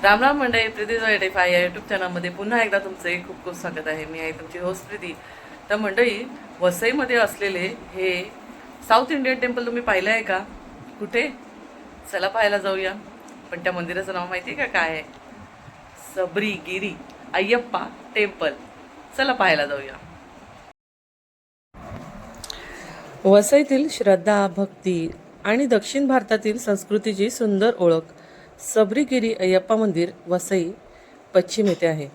राम राम मंडळी, प्रीती 85 या यूट्यूब चॅनलमध्ये पुन्हा एकदा तुमचे खूप खूप स्वागत आहे. मी आहे तुमची होस्ट प्रीती. तर मंडळी, वसईमध्ये असलेले हे साऊथ इंडियन टेम्पल तुम्ही पाहिलं आहे का? कुठे? चला पाहायला जाऊया. पण त्या मंदिराचं नाव माहिती आहे का काय आहे? सबरीगिरी अय्यप्पा टेम्पल. चला पाहायला जाऊया. वसईतील श्रद्धा, भक्ती आणि दक्षिण भारतातील संस्कृतीची सुंदर ओळख सबरीगिरी अय्यप्पा मंदिर वसई पश्चिम येथे आहे.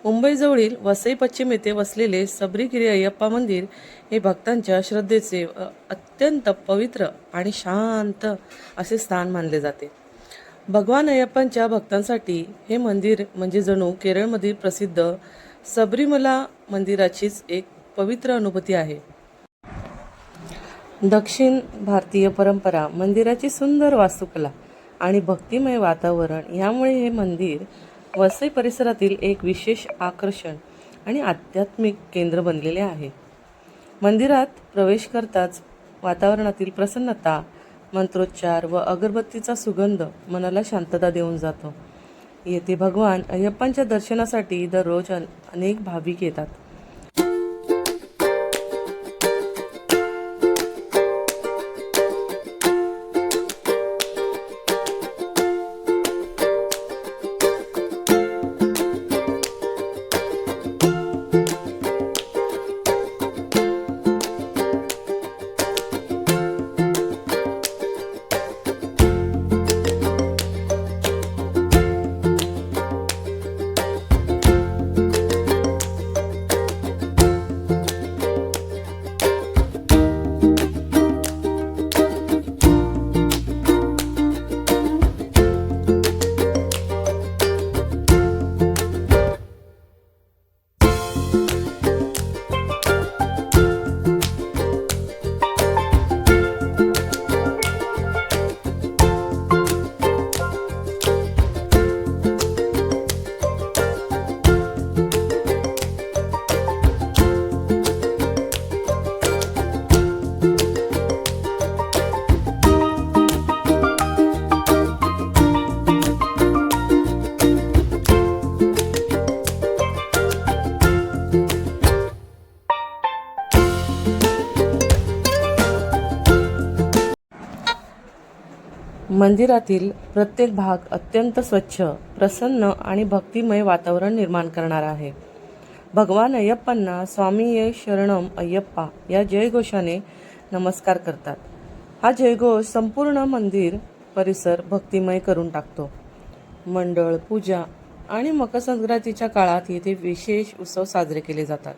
मुंबईजवळील वसई पश्चिम येथे वसलेले सबरीगिरी अय्यप्पा मंदिर हे भक्तांच्या श्रद्धेचे अत्यंत पवित्र आणि शांत असे स्थान मानले जाते. भगवान अय्यप्पांच्या भक्तांसाठी हे मंदिर म्हणजे जणू केरळमधील प्रसिद्ध सबरीमला मंदिराचीच एक पवित्र अनुभूती आहे. दक्षिण भारतीय परंपरा, मंदिराची सुंदर वास्तुकला आणि भक्तिमय वातावरण यामुळे हे मंदिर वसई परिसरातील एक विशेष आकर्षण आणि आध्यात्मिक केंद्र बनलेले आहे. मंदिरात प्रवेश करताच वातावरणातील प्रसन्नता, मंत्रोच्चार व अगरबत्तीचा सुगंध मनाला शांतता देऊन जातो. येथे भगवान अय्यप्पांच्या दर्शनासाठी दररोज अनेक भाविक येतात. मंदिरातील प्रत्येक भाग अत्यंत स्वच्छ, प्रसन्न आणि भक्तिमय वातावरण निर्माण करणारा आहे. भगवान अय्यप्पांना स्वामी ये शरणम अय्यप्पा या जयघोषाने नमस्कार करतात. हा जयघोष संपूर्ण मंदिर परिसर भक्तिमय करून टाकतो. मंडळ, पूजा आणि मकर संक्रांतीच्या काळात येथे विशेष उत्सव साजरे केले जातात.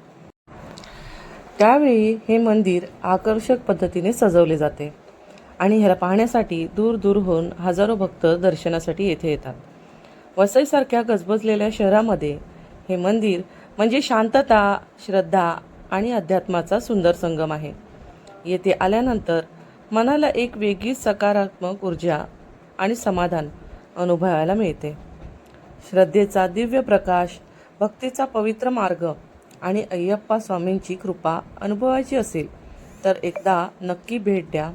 त्यावेळी हे मंदिर आकर्षक पद्धतीने सजवले जाते आणि ह्याला पाहण्यासाठी दूरदूरहून हजारो भक्त दर्शनासाठी येथे येतात. वसईसारख्या गजबजलेल्या शहरामध्ये हे मंदिर म्हणजे शांतता, श्रद्धा आणि अध्यात्माचा सुंदर संगम आहे. येथे आल्यानंतर मनाला एक वेगळीच सकारात्मक ऊर्जा आणि समाधान अनुभवायला मिळते. श्रद्धेचा दिव्य प्रकाश, भक्तीचा पवित्र मार्ग आणि अय्यप्पा स्वामींची कृपा अनुभवायची असेल तर एकदा नक्की भेट द्या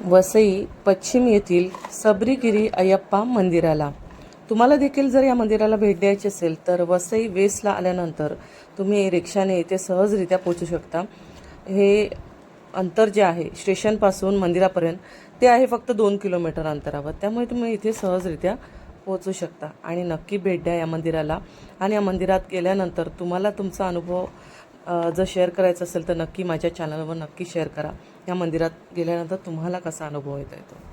वसई पश्चिम येथील सबरीगिरी अय्यप्पा मंदिराला. तुम्हाला देखील जर या मंदिराला भेट द्यायची असेल तर वसई वेस्टला आल्यानंतर तुम्ही रिक्षाने इथे सहजरित्या पोहोचू शकता. हे अंतर जे आहे स्टेशनपासून मंदिरापर्यंत ते आहे फक्त 2 किलोमीटर अंतरावर. त्यामुळे तुम्ही इथे सहजरित्या पोहोचू शकता आणि नक्की भेट द्या या मंदिराला. आणि या मंदिरात गेल्यानंतर तुम्हाला तुमचा अनुभव जर शेअर करायचं असेल तर नक्की माझ्या चॅनलवर नक्की शेअर करा. या मंदिरात गेल्यानंतर तुम्हाला कसा अनुभव येतो तो.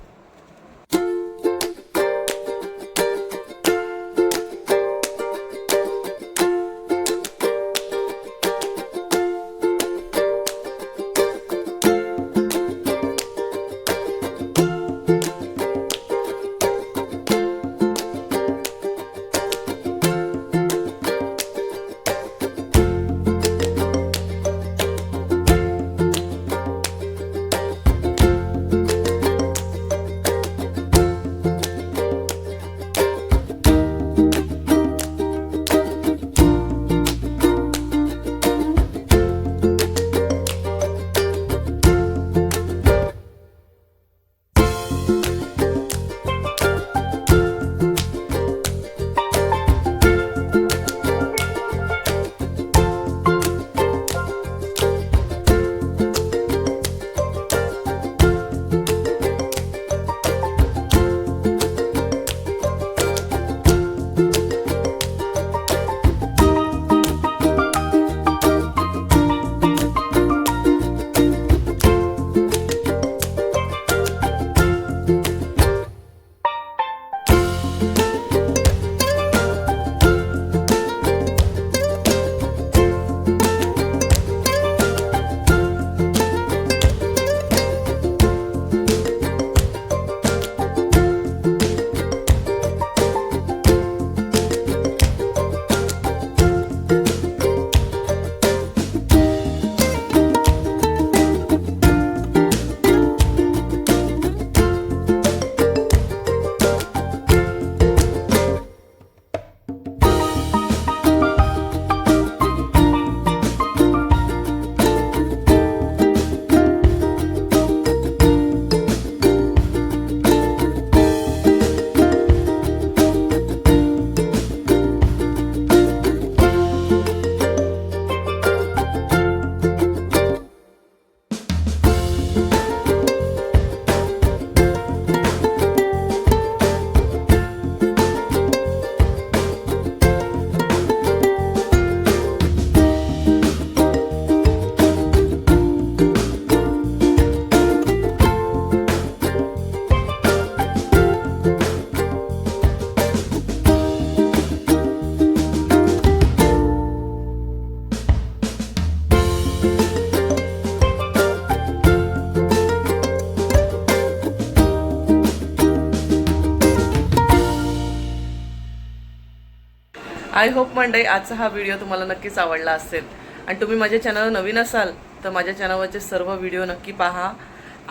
आय होप मंडळी आजचा हा व्हिडिओ तुम्हाला नक्कीच आवडला असेल आणि तुम्ही माझ्या चॅनलवर नवीन असाल तर माझ्या चॅनलवरचे सर्व व्हिडिओ नक्की पहा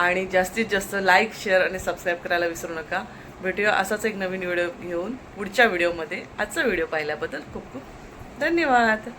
आणि जास्तीत जास्त लाईक शेअर आणि सबस्क्राईब करायला विसरू नका. भेटूया असाच एक नवीन व्हिडिओ घेऊन पुढच्या व्हिडिओमध्ये. आजचा व्हिडिओ पाहिल्याबद्दल खूप खूप धन्यवाद.